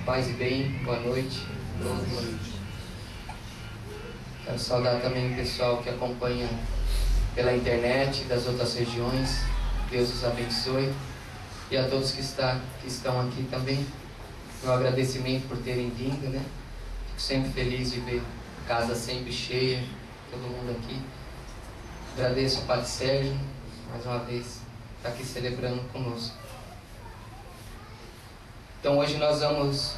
Paz e bem, boa noite. Boa noite. Quero saudar também o pessoal que acompanha pela internet das outras regiões. Deus os abençoe. E a todos que estão aqui também, meu agradecimento por terem vindo, né? Fico sempre feliz de ver a casa sempre cheia, todo mundo aqui. Agradeço ao Padre Sérgio, mais uma vez, está aqui celebrando conosco. Então hoje nós vamos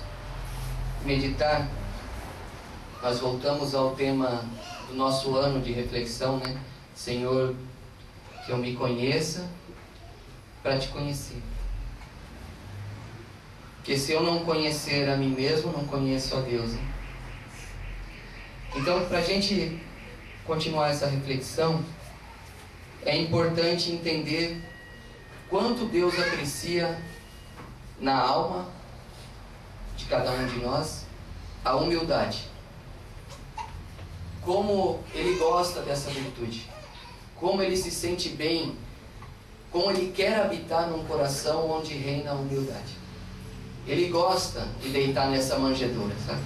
meditar, nós voltamos ao tema do nosso ano de reflexão, né? Senhor, que eu me conheça para te conhecer. Porque se eu não conhecer a mim mesmo, não conheço a Deus, né? Então, para a gente continuar essa reflexão, é importante entender quanto Deus aprecia na alma de cada um de nós a humildade. Como Ele gosta dessa virtude, como Ele se sente bem, como Ele quer habitar num coração onde reina a humildade. Ele gosta de deitar nessa manjedoura, sabe?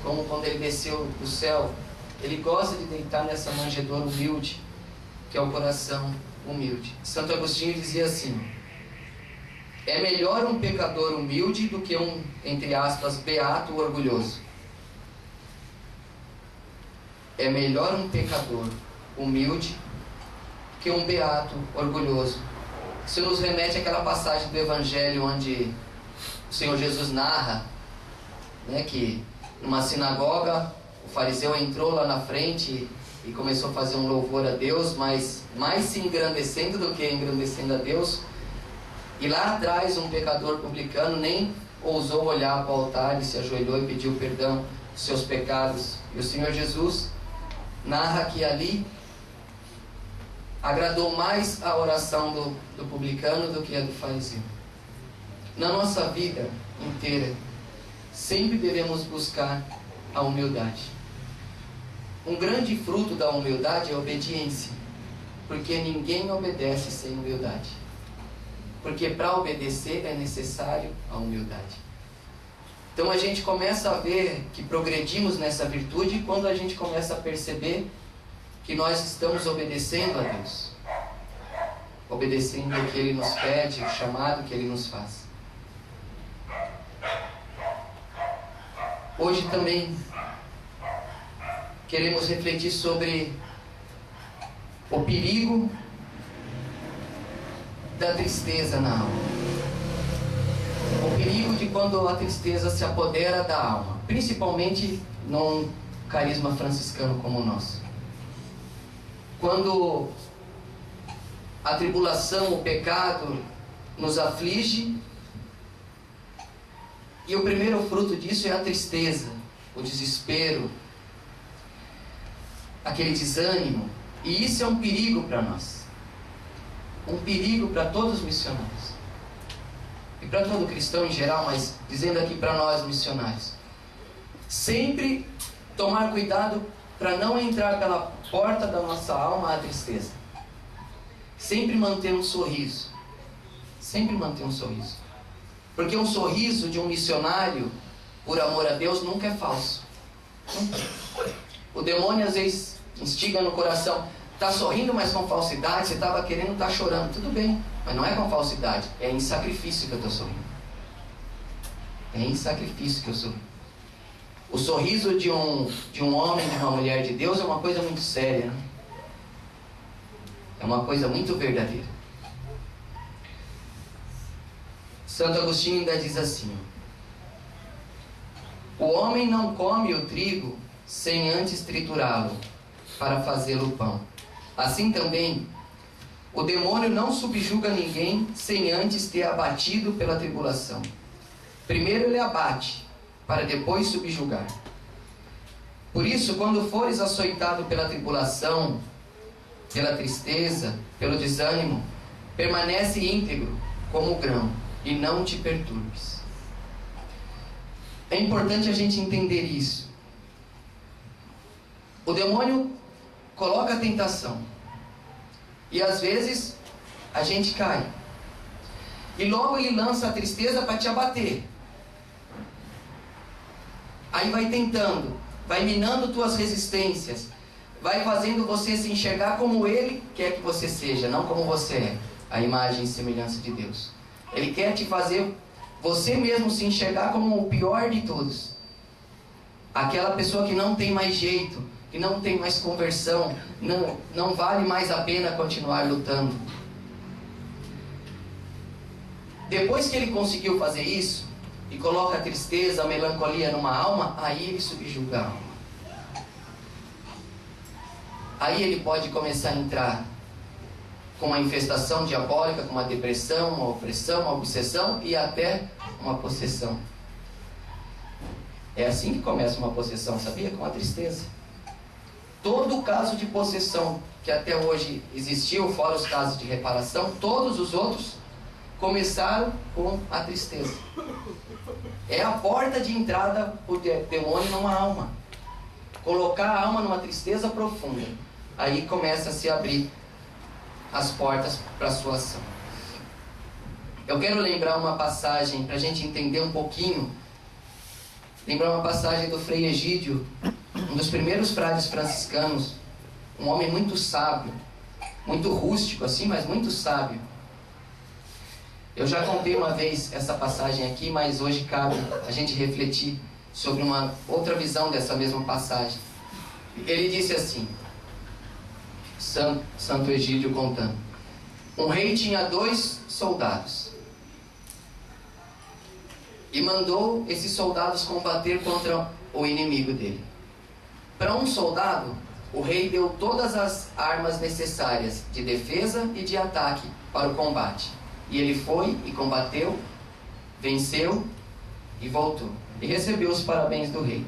Como quando Ele desceu do céu, Ele gosta de deitar nessa manjedoura humilde, que é o coração humilde. Santo Agostinho dizia assim: é melhor um pecador humilde do que um, entre aspas, beato orgulhoso. É melhor um pecador humilde que um beato orgulhoso. Isso nos remete àquela passagem do Evangelho onde o Senhor Jesus narra, né, que numa sinagoga o fariseu entrou lá na frente e começou a fazer um louvor a Deus, mas mais se engrandecendo do que engrandecendo a Deus. E lá atrás um pecador publicano nem ousou olhar para o altar e se ajoelhou e pediu perdão dos seus pecados. E o Senhor Jesus narra que ali agradou mais a oração do publicano do que a do fariseu. Na nossa vida inteira, sempre devemos buscar a humildade. Um grande fruto da humildade é a obediência, porque ninguém obedece sem humildade. Porque para obedecer é necessário a humildade. Então a gente começa a ver que progredimos nessa virtude quando a gente começa a perceber que nós estamos obedecendo a Deus. Obedecendo o que Ele nos pede, o chamado que Ele nos faz. Hoje também queremos refletir sobre o perigo da tristeza na alma. O perigo de quando a tristeza se apodera da alma, principalmente num carisma franciscano como o nosso. Quando a tribulação, o pecado nos aflige, e o primeiro fruto disso é a tristeza, o desespero, aquele desânimo. E isso é um perigo para nós. Um perigo para todos os missionários. E para todo cristão em geral, mas dizendo aqui para nós missionários. Sempre tomar cuidado para não entrar pela porta da nossa alma a tristeza. Sempre manter um sorriso. Sempre manter um sorriso. Porque um sorriso de um missionário, por amor a Deus, nunca é falso. O demônio às vezes instiga no coração: está sorrindo, mas com falsidade. Você estava querendo estar chorando. Tudo bem, mas não é com falsidade. É em sacrifício que eu estou sorrindo. É em sacrifício que eu sorrio. O sorriso de um homem, de uma mulher de Deus é uma coisa muito séria, né? É uma coisa muito verdadeira. Santo Agostinho ainda diz assim: o homem não come o trigo sem antes triturá-lo, para fazê-lo pão. Assim também, o demônio não subjuga ninguém sem antes ter abatido pela tribulação. Primeiro ele abate, para depois subjugar. Por isso, quando fores açoitado pela tribulação, pela tristeza, pelo desânimo, permanece íntegro como o grão, e não te perturbes. É importante a gente entender isso. O demônio coloca a tentação. E às vezes a gente cai. E logo ele lança a tristeza para te abater. Aí vai tentando, vai minando tuas resistências, vai fazendo você se enxergar como Ele quer que você seja, não como você é, a imagem e semelhança de Deus. Ele quer te fazer você mesmo se enxergar como o pior de todos. Aquela pessoa que não tem mais jeito, que não tem mais conversão, não vale mais a pena continuar lutando. Depois que ele conseguiu fazer isso, e coloca a tristeza, a melancolia numa alma, aí ele subjuga a alma. Aí ele pode começar a entrar com uma infestação diabólica, com uma depressão, uma opressão, uma obsessão e até uma possessão. É assim que começa uma possessão, sabia? Com a tristeza. Todo caso de possessão que até hoje existiu, fora os casos de reparação, todos os outros começaram com a tristeza. É a porta de entrada o demônio numa alma. Colocar a alma numa tristeza profunda. Aí começa a se abrir as portas para a sua ação. Eu quero lembrar uma passagem para a gente entender um pouquinho. Lembrar uma passagem do Frei Egídio, um dos primeiros frades franciscanos, um homem muito sábio, muito rústico assim, mas muito sábio. Eu já contei uma vez essa passagem aqui, mas hoje cabe a gente refletir sobre uma outra visão dessa mesma passagem. Ele disse assim, Santo Egídio contando: um rei tinha 2 soldados e mandou esses soldados combater contra o inimigo dele. Para um soldado, o rei deu todas as armas necessárias de defesa e de ataque para o combate. E ele foi e combateu, venceu e voltou. E recebeu os parabéns do rei.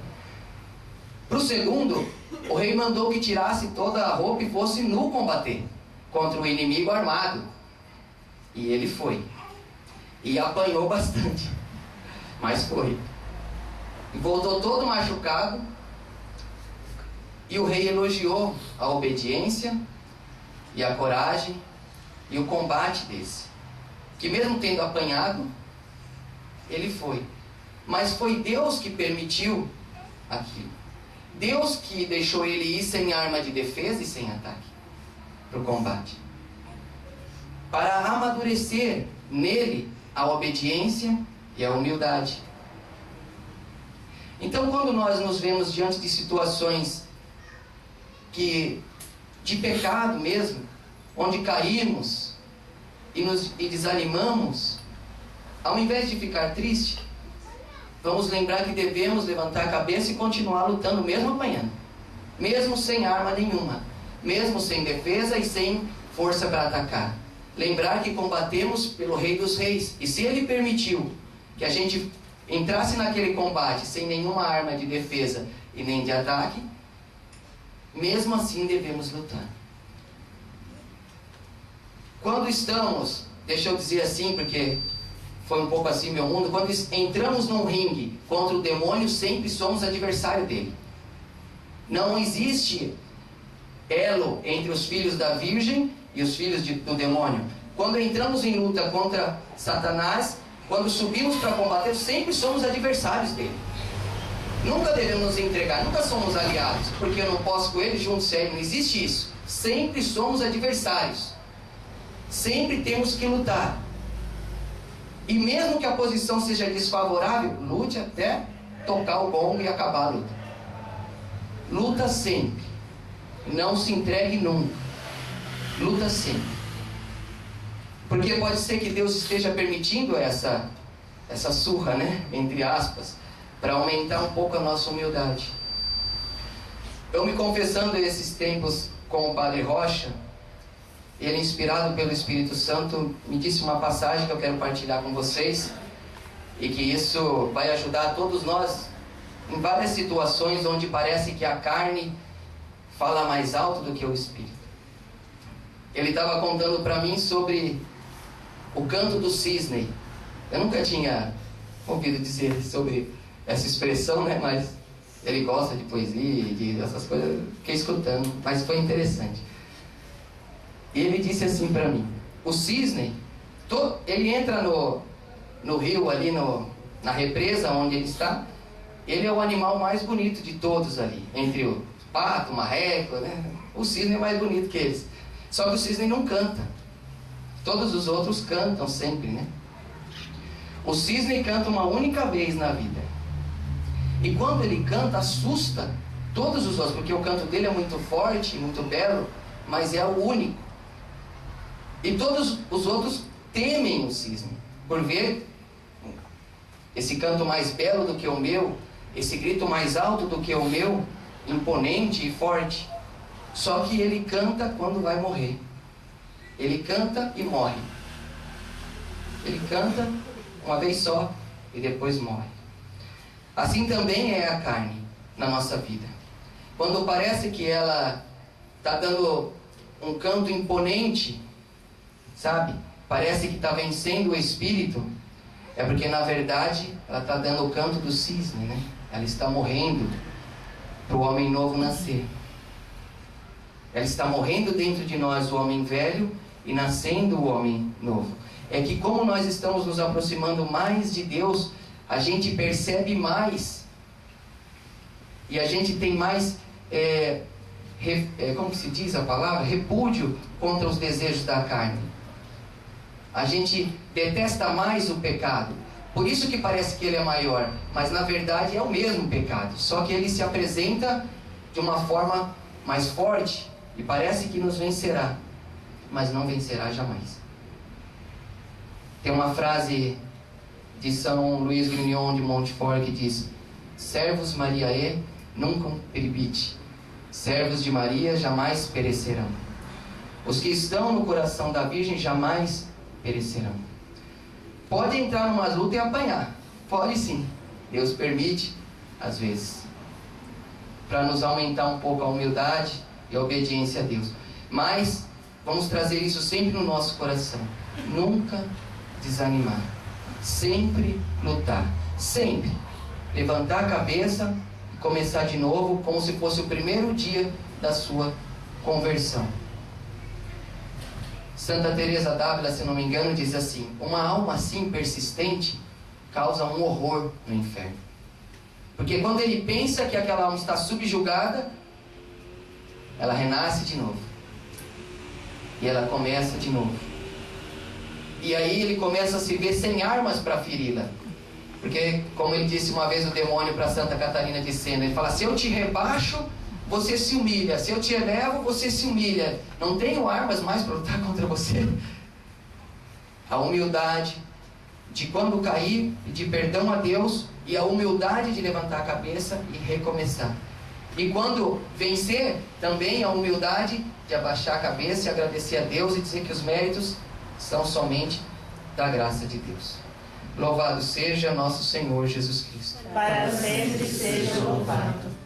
Para o segundo, o rei mandou que tirasse toda a roupa e fosse nu combater contra o inimigo armado. E ele foi. E apanhou bastante. Mas foi. E voltou todo machucado. E o rei elogiou a obediência e a coragem e o combate desse. Que mesmo tendo apanhado, ele foi. Mas foi Deus que permitiu aquilo. Deus que deixou ele ir sem arma de defesa e sem ataque para o combate. Para amadurecer nele a obediência e a humildade. Então, quando nós nos vemos diante de situações de pecado mesmo, onde caímos e desanimamos, ao invés de ficar triste, vamos lembrar que devemos levantar a cabeça e continuar lutando, mesmo apanhando, mesmo sem arma nenhuma, mesmo sem defesa e sem força para atacar. Lembrar que combatemos pelo Rei dos Reis, e se Ele permitiu que a gente entrasse naquele combate sem nenhuma arma de defesa e nem de ataque, mesmo assim devemos lutar. Quando estamos, deixa eu dizer assim, porque foi um pouco assim meu mundo, quando entramos num ringue contra o demônio, sempre somos adversário dele. Não existe elo entre os filhos da Virgem e os filhos do demônio. Quando entramos em luta contra Satanás, quando subimos para combater, sempre somos adversários dele. Nunca devemos nos entregar, nunca somos aliados, porque eu não posso com ele junto sério, não existe isso. Sempre somos adversários. Sempre temos que lutar. E mesmo que a posição seja desfavorável, lute até tocar o gongo e acabar a luta. Luta sempre. Não se entregue nunca. Luta sempre. Porque pode ser que Deus esteja permitindo essa surra, né? Entre aspas, para aumentar um pouco a nossa humildade. Eu me confessando esses tempos com o Padre Rocha, ele, inspirado pelo Espírito Santo, me disse uma passagem que eu quero partilhar com vocês, e que isso vai ajudar todos nós em várias situações onde parece que a carne fala mais alto do que o Espírito. Ele estava contando para mim sobre o canto do cisne. Eu nunca tinha ouvido dizer sobre essa expressão, né? Mas ele gosta de poesia e de essas coisas. Fiquei escutando, mas foi interessante. E ele disse assim para mim: o cisne, ele entra no rio ali, na represa onde ele está, Ele é o animal mais bonito de todos ali, entre o pato, o marreco, né? O cisne é mais bonito que eles. Só que o cisne não canta. Todos os outros cantam sempre, né? O cisne canta uma única vez na vida. E quando ele canta, assusta todos os outros, porque o canto dele é muito forte, muito belo, mas é o único. E todos os outros temem o cisne, por ver esse canto mais belo do que o meu, esse grito mais alto do que o meu, imponente e forte. Só que ele canta quando vai morrer. Ele canta e morre. Ele canta uma vez só e depois morre. Assim também é a carne na nossa vida. Quando parece que ela está dando um canto imponente, sabe? Parece que está vencendo o espírito. É porque na verdade ela está dando o canto do cisne, né? Ela está morrendo para o homem novo nascer. Ela está morrendo dentro de nós o homem velho e nascendo o homem novo. É que como nós estamos nos aproximando mais de Deus, a gente percebe mais e a gente tem mais, como que se diz a palavra? Repúdio contra os desejos da carne. A gente detesta mais o pecado. Por isso que parece que ele é maior, mas na verdade é o mesmo pecado, só que ele se apresenta de uma forma mais forte e parece que nos vencerá, mas não vencerá jamais. Tem uma frase de São Luís Grignion de Montfort que diz: servos Mariae nunc peribit, servos de Maria jamais perecerão. Os que estão no coração da Virgem jamais perecerão. Pode entrar numa luta e apanhar, pode sim, Deus permite às vezes, para nos aumentar um pouco a humildade e a obediência a Deus. Mas vamos trazer isso sempre no nosso coração. Nunca desanimar. Sempre lutar. Sempre levantar a cabeça e começar de novo, como se fosse o primeiro dia da sua conversão. Santa Teresa d'Ávila, se não me engano, diz assim: uma alma assim persistente causa um horror no inferno. Porque quando ele pensa que aquela alma está subjugada, ela renasce de novo. E ela começa de novo. E aí ele começa a se ver sem armas para feri-la. Porque, como ele disse uma vez o demônio para Santa Catarina de Sena, ele fala: se eu te rebaixo, você se humilha. Se eu te elevo, você se humilha. Não tenho armas mais para lutar contra você. A humildade de quando cair, pedir perdão a Deus, e a humildade de levantar a cabeça e recomeçar. E quando vencer, também a humildade de abaixar a cabeça e agradecer a Deus e dizer que os méritos são somente da graça de Deus. Louvado seja nosso Senhor Jesus Cristo. Para sempre seja louvado.